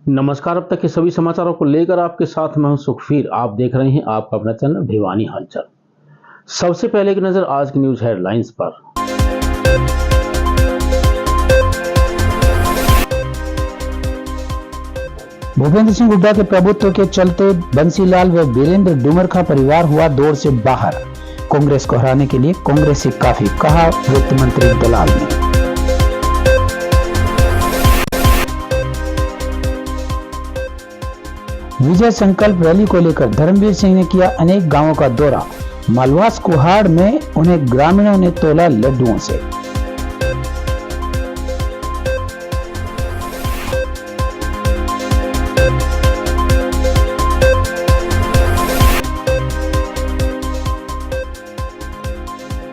नमस्कार। अब तक के सभी समाचारों को लेकर आपके साथ मैं हूं सुखवीर। आप देख रहे हैं आपका अपना चैनल भिवानी हलचल। सबसे पहले की नजर आज की न्यूज हेडलाइंस पर। भूपेंद्र सिंह हुड्डा के प्रभुत्व के चलते बंसीलाल व वीरेंद्र डूमरखा परिवार हुआ दौर से बाहर। कांग्रेस को हराने के लिए कांग्रेस ही काफी, कहा वित्त मंत्री दलाल ने। विजय संकल्प रैली को लेकर धर्मवीर सिंह ने किया अनेक गांवों का दौरा। मालवास कुहाड़ में उन्हें ग्रामीणों ने तोला लड्डुओं से।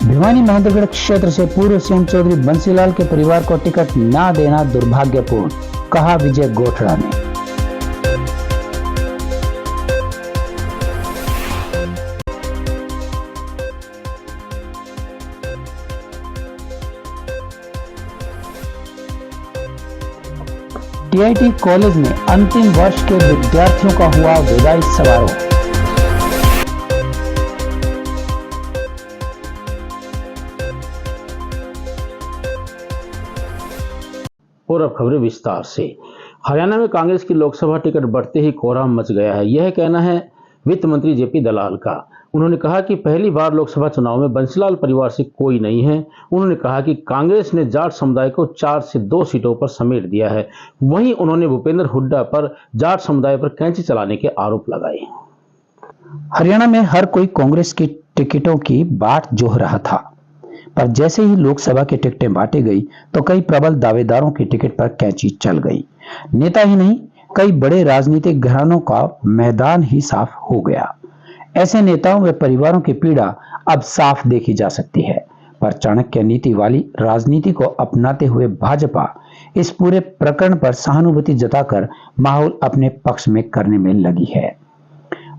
भिवानी महेंद्रगढ़ क्षेत्र से पूर्व सीएम चौधरी बंसीलाल के परिवार को टिकट न देना दुर्भाग्यपूर्ण, कहा विजय गोठड़ा ने। टीआईटी कॉलेज में अंतिम वर्ष के विद्यार्थियों का हुआ विदाई समारोह। और अब खबरें विस्तार से। हरियाणा में कांग्रेस की लोकसभा टिकट बढ़ते ही कोहराम मच गया है। यह कहना है वित्त मंत्री जेपी दलाल का। उन्होंने कहा कि पहली बार लोकसभा चुनाव में बंसीलाल परिवार से कोई नहीं है। उन्होंने कहा कि कांग्रेस ने जाट समुदाय को 4 से 2 सीटों पर समेट दिया है। वहीं उन्होंने भूपेंद्र हुड्डा पर जाट समुदाय पर कैंची चलाने के आरोप लगाए। हरियाणा में हर कोई कांग्रेस की टिकटों की बाट जोह रहा था, पर जैसे ही लोकसभा की टिकटें बांटी गई तो कई प्रबल दावेदारों की टिकट पर कैंची चल गई। नेता ही नहीं, कई बड़े राजनीतिक घरानों का मैदान ही साफ हो गया। ऐसे नेताओं व परिवारों की पीड़ा अब साफ देखी जा सकती है। पर चाणक्य नीति वाली राजनीति को अपनाते हुए भाजपा इस पूरे प्रकरण पर सहानुभूति जताकर माहौल अपने पक्ष में करने में लगी है।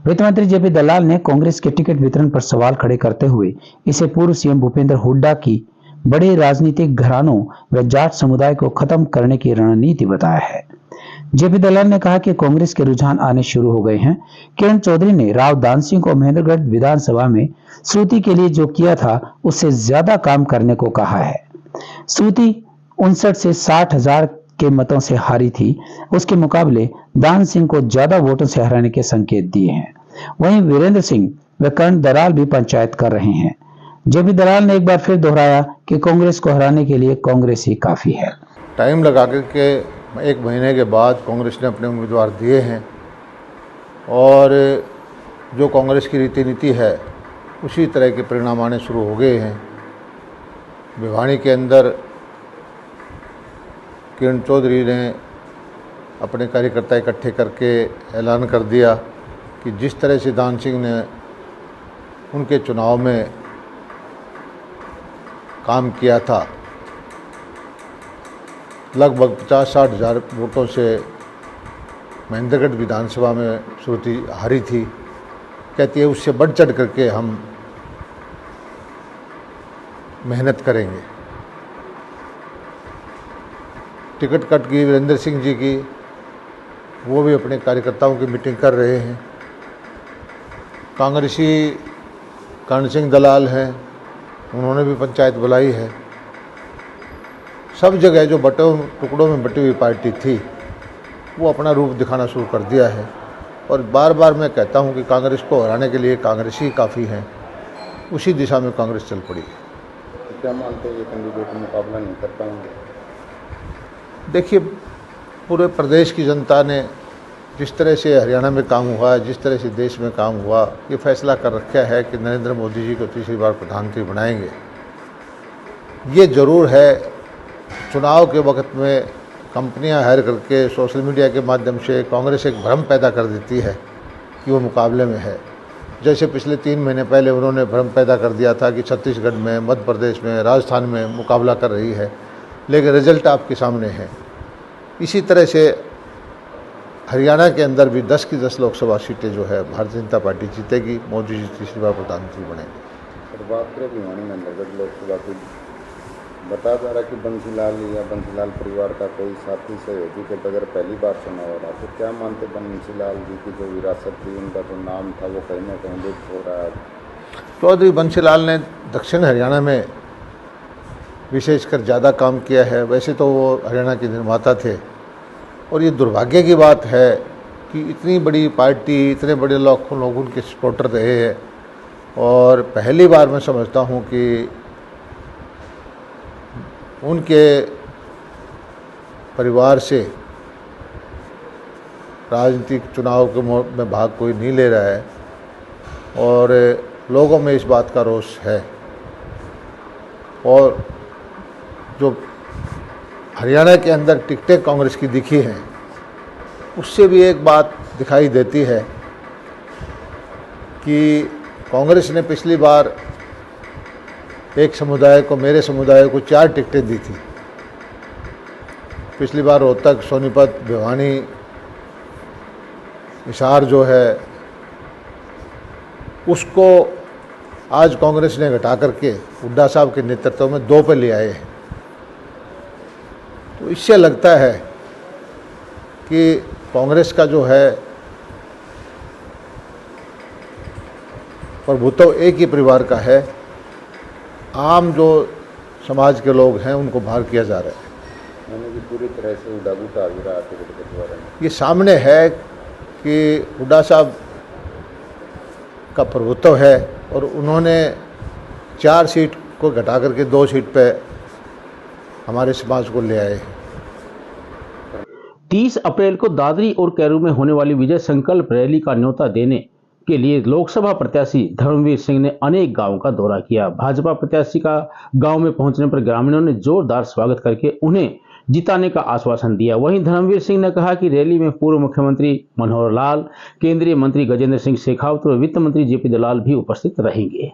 वित्त मंत्री जेपी दलाल ने कांग्रेस के टिकट वितरण पर सवाल खड़े करते हुए इसे पूर्व सीएम भूपेंद्र हुड्डा की बड़े राजनीतिक घरानों व जाट समुदाय को खत्म करने की रणनीति बताया है। जेपी दलाल ने कहा कि कांग्रेस के रुझान आने शुरू हो गए हैं। किरण चौधरी ने राव दान सिंह को महेंद्रगढ़ विधानसभा में श्रुति के लिए जो किया था उससे ज्यादा काम करने को कहा है। श्रुति 59 से 60,000 के मतों से हारी थी, उसके मुकाबले दान सिंह को ज्यादा वोटों से हराने के संकेत दिए हैं। वहीं वीरेंद्र सिंह व कर्ण दलाल भी पंचायत कर रहे हैं। जेपी दलाल ने एक बार फिर दोहराया कि कांग्रेस को हराने के लिए कांग्रेस ही काफी है। टाइम लगा के 1 महीने के बाद कांग्रेस ने अपने उम्मीदवार दिए हैं और जो कांग्रेस की रीति नीति है उसी तरह के परिणाम आने शुरू हो गए हैं। भिवानी के अंदर किरण चौधरी ने अपने कार्यकर्ता इकट्ठे करके ऐलान कर दिया कि जिस तरह से दान सिंह ने उनके चुनाव में काम किया था, लगभग 50-60 हज़ार वोटों से महेंद्रगढ़ विधानसभा में श्रुति हारी थी। कहती है उससे बढ़ चढ़ करके हम मेहनत करेंगे। टिकट कट की वीरेंद्र सिंह जी की, वो भी अपने कार्यकर्ताओं की मीटिंग कर रहे हैं। कांग्रेसी कर्ण सिंह दलाल हैं, उन्होंने भी पंचायत बुलाई है। सब जगह जो टुकड़ों में बटी हुई पार्टी थी वो अपना रूप दिखाना शुरू कर दिया है। और बार बार मैं कहता हूं कि कांग्रेस को हराने के लिए कांग्रेस ही काफ़ी है। उसी दिशा में कांग्रेस चल पड़ी। क्या मानते हैं ये कैंडिडेट मुकाबला नहीं कर पाएंगे? देखिए, पूरे प्रदेश की जनता ने जिस तरह से हरियाणा में काम हुआ है, जिस तरह से देश में काम हुआ, ये फैसला कर रखा है कि नरेंद्र मोदी जी को तीसरी बार प्रधानमंत्री बनाएंगे। ये ज़रूर है, चुनाव के वक्त में कंपनियां हायर करके सोशल मीडिया के माध्यम से कांग्रेस एक भ्रम पैदा कर देती है कि वो मुकाबले में है। जैसे पिछले 3 महीने पहले उन्होंने भ्रम पैदा कर दिया था कि छत्तीसगढ़ में, मध्य प्रदेश में, राजस्थान में मुकाबला कर रही है, लेकिन रिजल्ट आपके सामने है। इसी तरह से हरियाणा के अंदर भी 10 की 10 लोकसभा सीटें जो है भारतीय जनता पार्टी जीतेगी। मोदी जी तीसरी बार प्रधानमंत्री बनेंगे। बात करें भिवानी महेंद्रगढ़ लोकसभा की, बताया जा रहा है कि बंसीलाल या बंसीलाल परिवार का कोई साथी सहयोगी के बगैर पहली बार चुनाव हो रहा, तो क्या मानते बंसीलाल जी की जो विरासत थी, उनका जो नाम था, वो कहीं ना कहीं लुप्त हो रहा है? चौधरी बंसीलाल ने दक्षिण हरियाणा में विशेषकर ज़्यादा काम किया है। वैसे तो वो हरियाणा के निर्माता थे, और ये दुर्भाग्य की बात है कि इतनी बड़ी पार्टी, इतने बड़े लाखों लोग उनके सपोर्टर रहे हैं, और पहली बार मैं समझता हूँ कि उनके परिवार से राजनीतिक चुनाव के में भाग कोई नहीं ले रहा है, और लोगों में इस बात का रोष है। और जो हरियाणा के अंदर टिकटें कांग्रेस की दिखी हैं, उससे भी एक बात दिखाई देती है कि कांग्रेस ने पिछली बार एक समुदाय को, मेरे समुदाय को 4 टिकटें दी थी। पिछली बार रोहतक, सोनीपत, भिवानी, हिसार जो है, उसको आज कांग्रेस ने घटा करके हुड्डा साहब के नेतृत्व में 2 पे ले आए हैं। तो इससे लगता है कि कांग्रेस का जो है प्रभुत्व एक ही परिवार का है। आम जो समाज के लोग हैं उनको बाहर किया जा रहा है। यानी कि पूरी तरह से उड़ा भी रहा टिकट बंटवारे में। ये सामने है कि हुड्डा साहब का प्रभुत्व है, और उन्होंने 4 सीट को घटा करके 2 सीट पे हमारे समाज को ले आए। 30 अप्रैल को दादरी और कैरू में होने वाली विजय संकल्प रैली का न्योता देने के लिए लोकसभा प्रत्याशी धर्मवीर सिंह ने अनेक गांवों का दौरा किया। भाजपा प्रत्याशी का गांव में पहुंचने पर ग्रामीणों ने जोरदार स्वागत करके उन्हें जिताने का आश्वासन दिया। वहीं धर्मवीर सिंह ने कहा कि रैली में पूर्व मुख्यमंत्री मनोहर लाल, केंद्रीय मंत्री गजेंद्र सिंह शेखावत और वित्त मंत्री जेपी दलाल भी उपस्थित रहेंगे।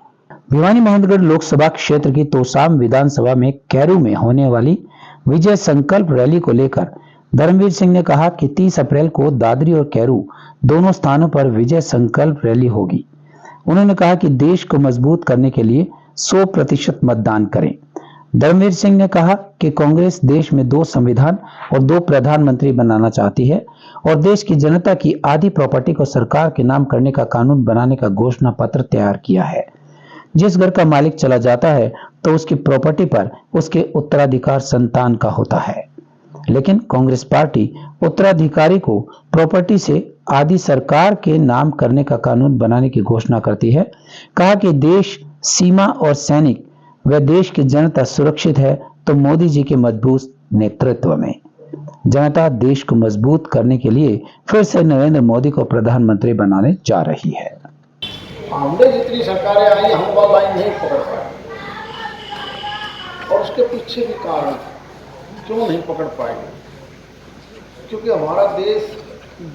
भिवानी महेंद्रगढ़ लोकसभा क्षेत्र की तोसाम विधानसभा में कैरू में होने वाली विजय संकल्प रैली को लेकर धर्मवीर सिंह ने कहा कि 30 अप्रैल को दादरी और कैरू दोनों स्थानों पर विजय संकल्प रैली होगी। उन्होंने कहा कि देश को मजबूत करने के लिए 100% मतदान करें। धर्मवीर सिंह ने कहा कि कांग्रेस देश में 2 संविधान और 2 प्रधानमंत्री बनाना चाहती है, और देश की जनता की आधी प्रॉपर्टी को सरकार के नाम करने का कानून बनाने का घोषणा पत्र तैयार किया है। जिस घर का मालिक चला जाता है तो उसकी प्रॉपर्टी पर उसके उत्तराधिकार संतान का होता है, लेकिन कांग्रेस पार्टी उत्तराधिकारी को प्रॉपर्टी से आदि सरकार के नाम करने का कानून बनाने की घोषणा करती है। कहा कि देश, सीमा और सैनिक व देश की जनता सुरक्षित है तो मोदी जी के मजबूत नेतृत्व में जनता देश को मजबूत करने के लिए फिर से नरेंद्र मोदी को प्रधानमंत्री बनाने जा रही है। हमने जितनी सरकारें आई, हम वो लाइन नहीं पकड़ पाए, और उसके पीछे भी कारण क्यों नहीं पकड़ पाएंगे, क्योंकि हमारा देश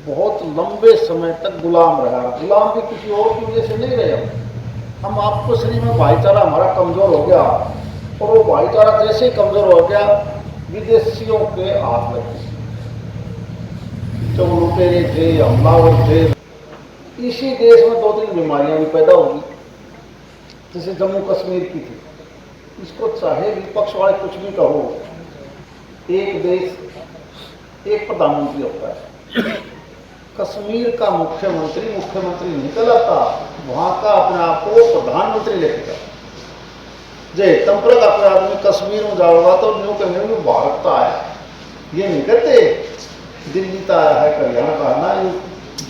बहुत लंबे समय तक गुलाम रहा। गुलाम भी किसी और की वजह से नहीं रहे। हम आपको शरीर में भाईचारा हमारा कमज़ोर हो गया, और वो भाईचारा जैसे ही कमज़ोर हो गया विदेशियों के हाथ लग गए। जब लुटेरे थे, हमलावर थे, इसी देश में 2-3 बीमारियां भी पैदा होगी, जैसे जम्मू कश्मीर की थी। इसको चाहे विपक्ष वाले कुछ भी कहो, एक देश एक प्रधानमंत्री होता है। कश्मीर का मुख्यमंत्री निकल आता, वहां का अपने आप को प्रधानमंत्री लेके जाता। जे तंत्र का कोई आदमी कश्मीर में जाओगा तो न्यू कहेंगे भारत का आया, ये नहीं कहते दिल्ली का आया है, हरियाणा का ना, ये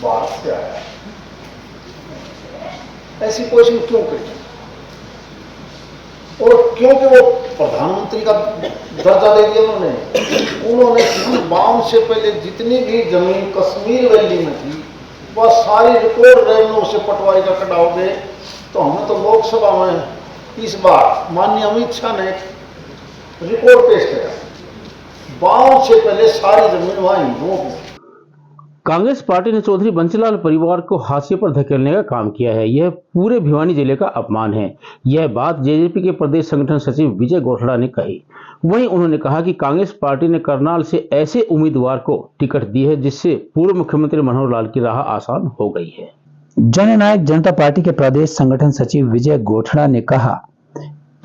भारत से आया है। ऐसी पोजिशन क्यों करी? और क्योंकि वो प्रधानमंत्री का दर्जा दे दिया उन्होंने बाउंड से पहले जितनी भी जमीन कश्मीर वैली में थी वह सारी रिकॉर्ड रेवेन्यू से पटवारी का कटाओगे तो हमें तो लोकसभा में इस बार माननीय अमित शाह ने रिकॉर्ड पेश किया। बाउंड से पहले सारी जमीन वहां हिंदुओं की। कांग्रेस पार्टी ने चौधरी बंसीलाल परिवार को हाशिए पर धकेलने का काम किया है। यह पूरे भिवानी जिले का अपमान है। यह बात जेजेपी के प्रदेश संगठन सचिव विजय गोठड़ा ने कही। वहीं उन्होंने कहा कि कांग्रेस पार्टी ने करनाल से ऐसे उम्मीदवार को टिकट दी है जिससे पूर्व मुख्यमंत्री मनोहर लाल की राह आसान हो गई है। जननायक जनता पार्टी के प्रदेश संगठन सचिव विजय गोठड़ा ने कहा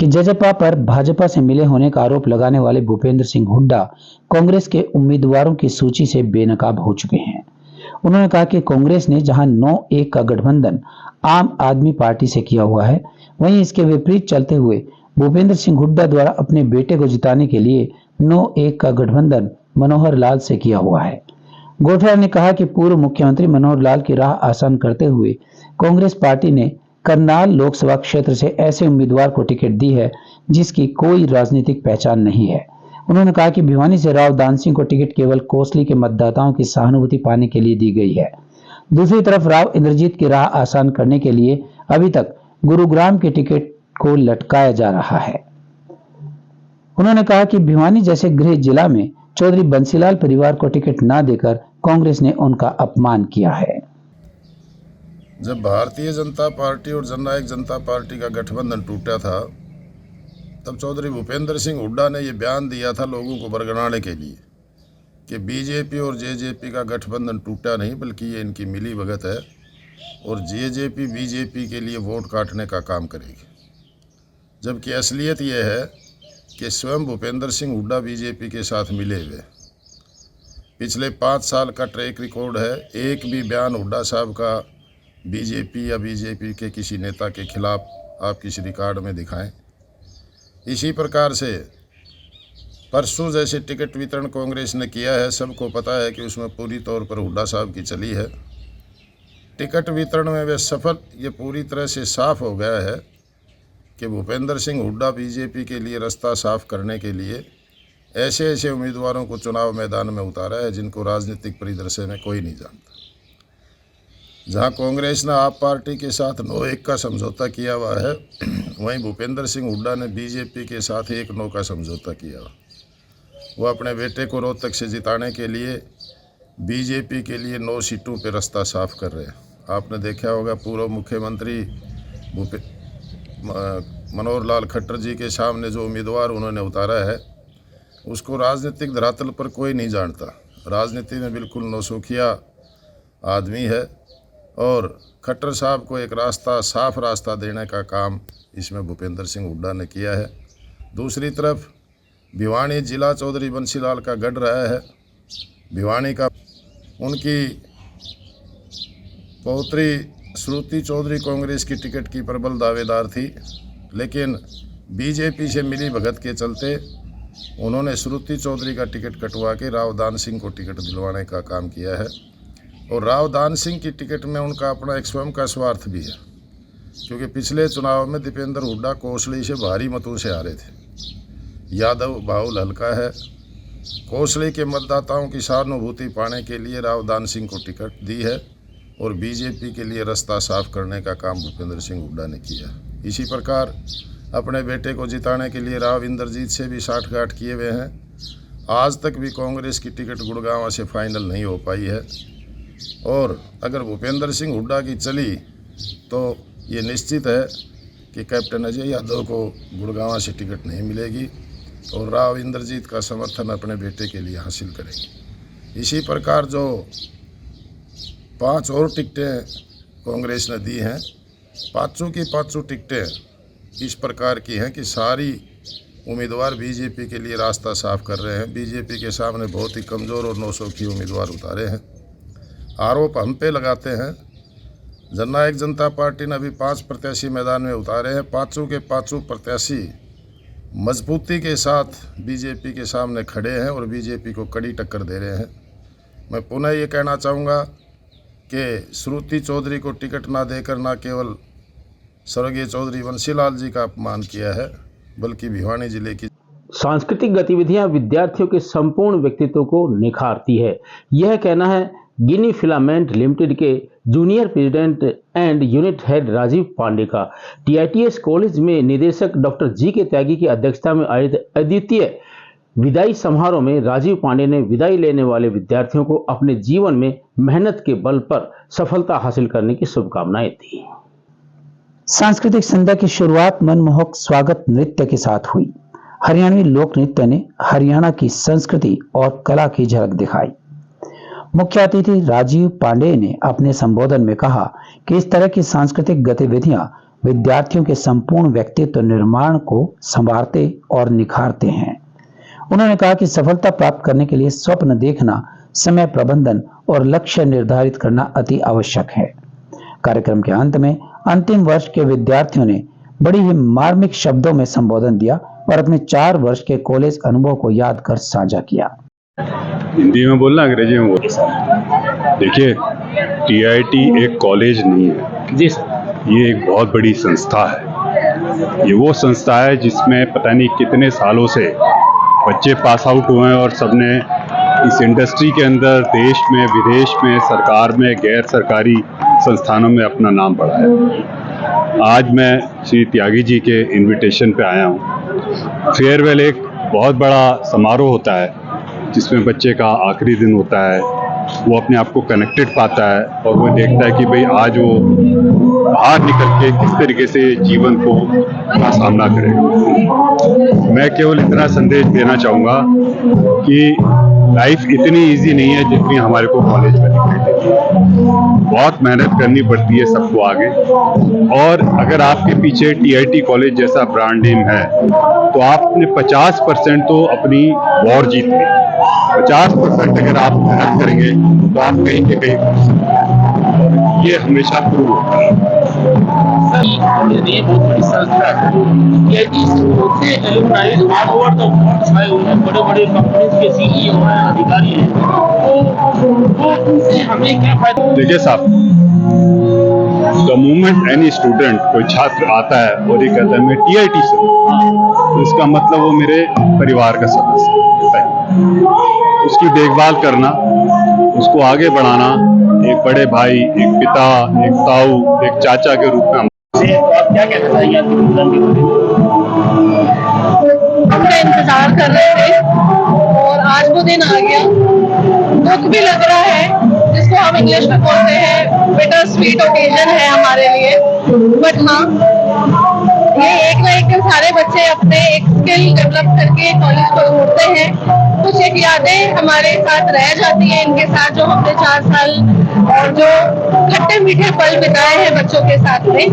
कि जजपा पर भाजपा से मिले होने का आरोप लगाने वाले भूपेंद्र सिंह हुड्डा कांग्रेस के उम्मीदवारों की सूची से बेनकाब हो चुके हैं। उन्होंने कहा कि कांग्रेस ने जहां 9-1 का गठबंधन आम आदमी पार्टी से किया हुआ है, वहीं इसके विपरीत चलते हुए भूपेंद्र सिंह हुड्डा द्वारा अपने बेटे को जिताने के लिए 9-1 का गठबंधन मनोहर लाल से किया हुआ है। गोठरा ने कहा कि पूर्व मुख्यमंत्री मनोहर लाल की राह आसान करते हुए कांग्रेस पार्टी ने करनाल लोकसभा क्षेत्र से ऐसे उम्मीदवार को टिकट दी है जिसकी कोई राजनीतिक पहचान नहीं है। उन्होंने कहा कि भिवानी से राव दान सिंह को टिकट केवल कोसली के मतदाताओं की सहानुभूति पाने के लिए दी गई है। दूसरी तरफ राव इंद्रजीत की राह आसान करने के लिए अभी तक गुरुग्राम के टिकट को लटकाया जा रहा है। उन्होंने कहा कि भिवानी जैसे गृह जिला में चौधरी बंसीलाल परिवार को टिकट न देकर कांग्रेस ने उनका अपमान किया है। जब भारतीय जनता पार्टी और जननायक जनता पार्टी का गठबंधन टूटा था, तब चौधरी भूपेंद्र सिंह हुड्डा ने ये बयान दिया था लोगों को बरगलाने के लिए कि बीजेपी और जेजेपी का गठबंधन टूटा नहीं, बल्कि ये इनकी मिली भगत है और जेजेपी बीजेपी के लिए वोट काटने का काम करेगी। जबकि असलियत ये है कि स्वयं भूपेंद्र सिंह हुड्डा बीजेपी के साथ मिले हुए। पिछले 5 साल का ट्रैक रिकॉर्ड है, एक भी बयान हुड्डा साहब का बीजेपी या बीजेपी के किसी नेता के खिलाफ आप किसी रिकॉर्ड में दिखाएं। इसी प्रकार से परसों जैसे टिकट वितरण कांग्रेस ने किया है, सबको पता है कि उसमें पूरी तौर पर हुड्डा साहब की चली है। टिकट वितरण में वे सफल, ये पूरी तरह से साफ हो गया है कि भूपेंद्र सिंह हुड्डा बीजेपी के लिए रास्ता साफ करने के लिए ऐसे ऐसे उम्मीदवारों को चुनाव मैदान में उतारा है जिनको राजनीतिक परिदृश्य में कोई नहीं जानता। जहां कांग्रेस ने आप पार्टी के साथ 9-1 का समझौता किया हुआ है, वहीं भूपेंद्र सिंह हुड्डा ने बीजेपी के साथ 1-9 का समझौता किया हुआ। वो अपने बेटे को रोहतक से जिताने के लिए बीजेपी के लिए 9 सीटों पर रास्ता साफ कर रहे हैं। आपने देखा होगा पूर्व मुख्यमंत्री मनोहर लाल खट्टर जी के सामने जो उम्मीदवार उन्होंने उतारा है, उसको राजनीतिक धरातल पर कोई नहीं जानता। राजनीति में बिल्कुल नौसुखिया आदमी है और खट्टर साहब को एक रास्ता, साफ रास्ता देने का काम इसमें भूपेंद्र सिंह हुड्डा ने किया है। दूसरी तरफ भिवानी जिला चौधरी बंसीलाल का गढ़ रहा है। भिवानी का उनकी पौत्री श्रुति चौधरी कांग्रेस की टिकट की प्रबल दावेदार थी, लेकिन बीजेपी से मिली भगत के चलते उन्होंने श्रुति चौधरी का टिकट कटवा के राव दान सिंह को टिकट दिलवाने का काम किया है। और राव दान सिंह की टिकट में उनका अपना एक स्वयं का स्वार्थ भी है, क्योंकि पिछले चुनाव में दीपेंद्र हुड्डा कोसली से भारी मतों से हारे थे। यादव बाहुल हल्का है। कोसली के मतदाताओं की सहानुभूति पाने के लिए राव दान सिंह को टिकट दी है और बीजेपी के लिए रास्ता साफ करने का काम भूपेंद्र सिंह हुड्डा ने किया। इसी प्रकार अपने बेटे को जिताने के लिए राव इंद्रजीत से भी साठगांठ किए हुए हैं। आज तक भी कांग्रेस की टिकट गुड़गांव से फाइनल नहीं हो पाई है और अगर भूपेंद्र सिंह हुड्डा की चली तो ये निश्चित है कि कैप्टन अजय यादव को गुड़गांव से टिकट नहीं मिलेगी और राव इंद्रजीत का समर्थन अपने बेटे के लिए हासिल करेंगे। इसी प्रकार जो 5 और टिकटें कांग्रेस ने दी हैं, पाँचों की पाँचों टिकटें इस प्रकार की हैं कि सारी उम्मीदवार बीजेपी के लिए रास्ता साफ कर रहे हैं। बीजेपी के सामने बहुत ही कमज़ोर और 900 की उम्मीदवार उतारे हैं। आरोप हम पे लगाते हैं। जननायक जनता पार्टी ने अभी 5 प्रत्याशी मैदान में उतारे हैं। पाँचों के पाँचों प्रत्याशी मजबूती के साथ बीजेपी के सामने खड़े हैं और बीजेपी को कड़ी टक्कर दे रहे हैं। मैं पुनः ये कहना चाहूँगा कि श्रुति चौधरी को टिकट ना देकर ना केवल स्वर्गीय चौधरी बंसीलाल जी का अपमान किया है, बल्कि भिवानी जिले की सांस्कृतिक गतिविधियां विद्यार्थियों के संपूर्ण व्यक्तित्व को निखारती है। यह कहना है गिनी फिलामेंट लिमिटेड के junior president and unit head Rajiv Pandey का। टीआईटीएस कॉलेज में निदेशक डॉक्टर जी के त्यागी की अध्यक्षता में आयोजित अद्वितीय विदाई समारोह में राजीव पांडे ने विदाई लेने वाले विद्यार्थियों को अपने जीवन में मेहनत के बल पर सफलता हासिल करने की शुभकामनाएं दी। सांस्कृतिक संध्या की शुरुआत मनमोहक स्वागत नृत्य के साथ हुई। हरियाणवी लोक नृत्य ने हरियाणा की संस्कृति और कला की झलक दिखाई। मुख्य अतिथि राजीव पांडे ने अपने संबोधन में कहा कि इस तरह की सांस्कृतिक गतिविधियां विद्यार्थियों के संपूर्ण व्यक्तित्व निर्माण को संवारते और निखारते हैं। उन्होंने कहा कि सफलता प्राप्त करने के लिए स्वप्न देखना, समय प्रबंधन और लक्ष्य निर्धारित करना अति आवश्यक है। कार्यक्रम के अंत में अंतिम वर्ष के विद्यार्थियों ने बड़ी ही मार्मिक शब्दों में संबोधन दिया और अपने 4 वर्ष के कॉलेज अनुभव को याद कर साझा किया। हिंदी में बोलना, अंग्रेजी में बोलना। देखिए, टीआईटी एक कॉलेज नहीं है जी, ये एक बहुत बड़ी संस्था है। ये वो संस्था है जिसमें पता नहीं कितने सालों से बच्चे पास आउट हुए हैं और सबने इस इंडस्ट्री के अंदर देश में, विदेश में, सरकार में, गैर सरकारी संस्थानों में अपना नाम बढ़ाया। आज मैं श्री त्यागी जी के इनविटेशन पे आया हूँ। फेयरवेल एक बहुत बड़ा समारोह होता है जिसमें बच्चे का आखिरी दिन होता है, वो अपने आप को कनेक्टेड पाता है और वो देखता है कि भाई आज वो बाहर निकल के किस तरीके से जीवन का सामना करेगा। मैं केवल इतना संदेश देना चाहूँगा कि लाइफ इतनी इजी नहीं है जितनी हमारे को कॉलेज में दिखाई देती है। बहुत मेहनत करनी पड़ती है सबको आगे, और अगर आपके पीछे टीआईटी कॉलेज जैसा ब्रांड नेम है तो आपने 50% तो अपनी वॉर जीत ली। 50% अगर आप मेहनत करेंगे तो आप कहीं के कहीं पहुंच सकते हैं। ये हमेशा प्रूव होता है। ये बहुत बड़ी संस्था है। ये इससे alumni all over the world छाए हुए हैं, बड़े-बड़े कंपनीज के सीईओ हैं, अधिकारी हैं। तो उनसे हमें क्या फायदा? देखिए साहब, द मोमेंट एनी स्टूडेंट, कोई छात्र आता है और ये कहता है मैं टीआईटी से, तो इसका मतलब वो मेरे परिवार का सदस्य है। उसकी देखभाल करना, उसको आगे बढ़ाना, एक बड़े भाई, एक पिता, एक ताऊ, एक चाचा के रूप में आप क्या कहना चाहिए आपकी हमने इंतजार कर रहे थे और आज वो दिन आ गया। दुख भी लग रहा है, जिसको हम इंग्लिश में बोलते हैं बिटर स्वीट ओकेजन है हमारे लिए। बट हाँ, ये एक ना एक दिन सारे बच्चे अपने एक स्किल डेवलप करके कॉलेज को छोड़ते हैं। कुछ एक यादें हमारे साथ रह जाती हैं इनके साथ, जो हमने 4 साल और जो खट्टे मीठे पल बिताए हैं बच्चों के साथ में।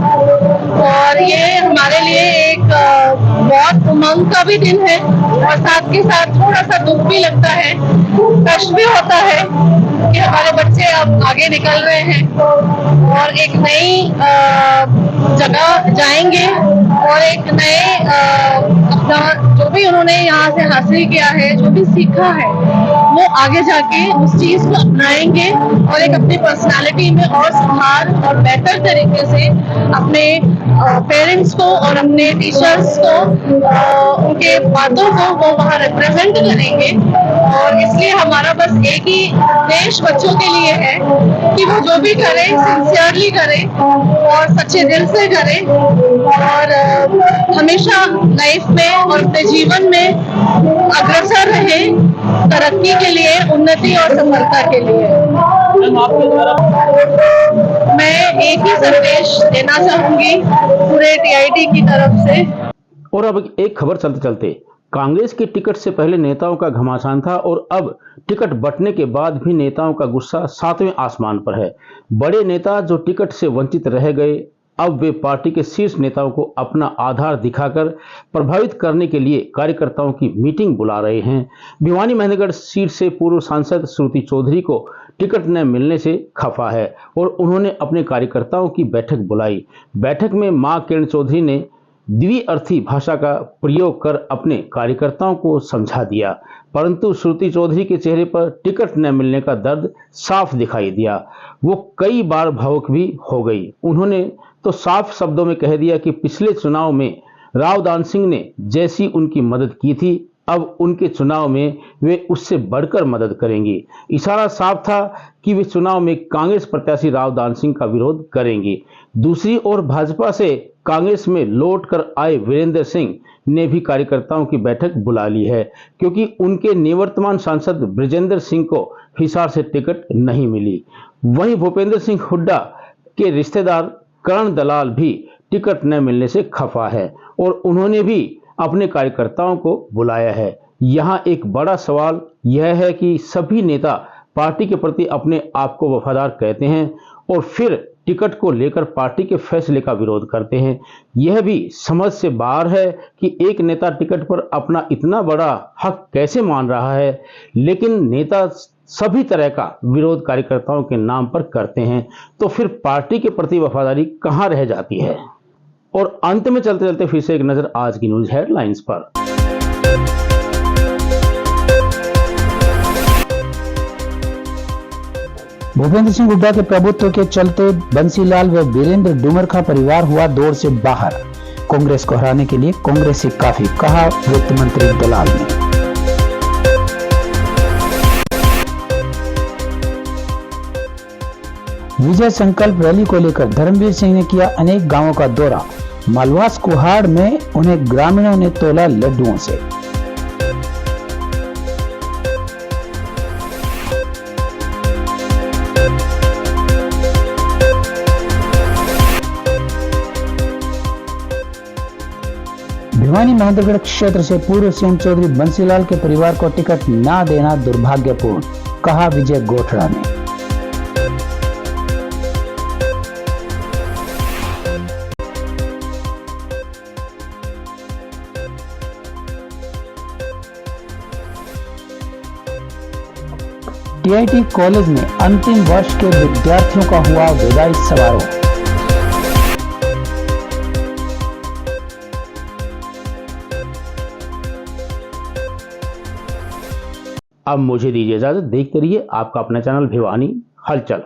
और ये हमारे लिए एक बहुत उमंग का भी दिन है और साथ के साथ थोड़ा सा दुख भी लगता है, कष्ट भी होता है कि हमारे बच्चे अब आगे निकल रहे हैं और एक नई जगह जाएंगे और एक नए अपना जो भी उन्होंने यहाँ से हासिल किया है, जो भी सीखा है, वो आगे जाके उस चीज को अपनाएंगे और एक अपनी पर्सनालिटी में और सुधार और बेहतर तरीके से अपने पेरेंट्स को और अपने टीचर्स को उनके बातों को वो वहाँ रिप्रेजेंट करेंगे। और इसलिए हमारा बस एक ही देश बच्चों के लिए है कि वो जो भी करें सिंसियरली करें और सच्चे दिल से करें और हमेशा लाइफ में और अपने जीवन में अग्रसर रहे, तरक्की के लिए, उन्नति और सफलता के लिए। मैं एक ही संदेश देना चाहूंगी पूरे टीआईटी की तरफ से। और अब एक खबर चलते चलते, कांग्रेस के टिकट से पहले नेताओं का घमासान था और अब टिकट बंटने के बाद भी नेताओं का गुस्सा 7वें आसमान पर है। बड़े नेता जो टिकट से वंचित रह गए, अब वे पार्टी के शीर्ष नेताओं को अपना आधार दिखाकर प्रभावित करने के लिए कार्यकर्ताओं की मीटिंग बुला रहे हैं। भिवानी महेंद्रगढ़ सीट से पूर्व सांसद श्रुति चौधरी को टिकट न मिलने से खफा है और उन्होंने अपने कार्यकर्ताओं की बैठक बुलाई। बैठक में मां किरण चौधरी ने द्विअर्थी भाषा का प्रयोग कर अपने कार्यकर्ताओं को समझा दिया, परंतु श्रुति चौधरी के चेहरे पर टिकट न मिलने का दर्द साफ दिखाई दिया। वो कई बार भावुक भी हो गई। उन्होंने तो साफ शब्दों में कह दिया कि पिछले चुनाव में राव दान सिंह ने जैसी उनकी मदद की थी, अब उनके चुनाव में वे उससे बढ़कर मदद करेंगी। इशारा साफ था कि वे चुनाव में कांग्रेस प्रत्याशी राव दान सिंह का विरोध करेंगी। दूसरी ओर भाजपा से कांग्रेस में लौट कर आए वीरेंद्र सिंह ने भी कार्यकर्ताओं की बैठक बुला ली है, क्योंकि उनके निवर्तमान सांसद ब्रजेंद्र सिंह को हिसार से टिकट नहीं मिली। वहीं भूपेंद्र सिंह हुड्डा के रिश्तेदार करण दलाल भी टिकट न मिलने से खफा है और उन्होंने भी अपने कार्यकर्ताओं को बुलाया है। यहाँ एक बड़ा सवाल यह है कि सभी नेता पार्टी के प्रति अपने आप को वफादार कहते हैं और फिर टिकट को लेकर पार्टी के फैसले का विरोध करते हैं। यह भी समझ से बाहर है कि एक नेता टिकट पर अपना इतना बड़ा हक कैसे मान रहा है, लेकिन नेता सभी तरह का विरोध कार्यकर्ताओं के नाम पर करते हैं, तो फिर पार्टी के प्रति वफादारी कहां रह जाती है। और अंत में चलते चलते फिर से एक नजर आज की न्यूज हेडलाइंस पर। भूपेंद्र सिंह हुड्डा के प्रभुत्व के चलते बंसीलाल व वीरेंद्र डुमरखा परिवार हुआ दौर से बाहर। कांग्रेस को हराने के लिए कांग्रेस से काफी, कहा वित्त मंत्री दलाल ने। विजय संकल्प रैली को लेकर धर्मवीर सिंह ने किया अनेक गांवों का दौरा। मालवास कुहाड़ में उन्हें ग्रामीणों ने तोला लड्डुओं से। भिवानी महेंद्रगढ़ क्षेत्र से पूर्व सीएम चौधरी बंसीलाल के परिवार को टिकट न देना दुर्भाग्यपूर्ण, कहा विजय गोठड़ा ने। टीआईटी कॉलेज में अंतिम वर्ष के विद्यार्थियों का हुआ विदाई समारोह। अब मुझे दीजिए इजाजत, देखते रहिए आपका अपना चैनल भिवानी हलचल।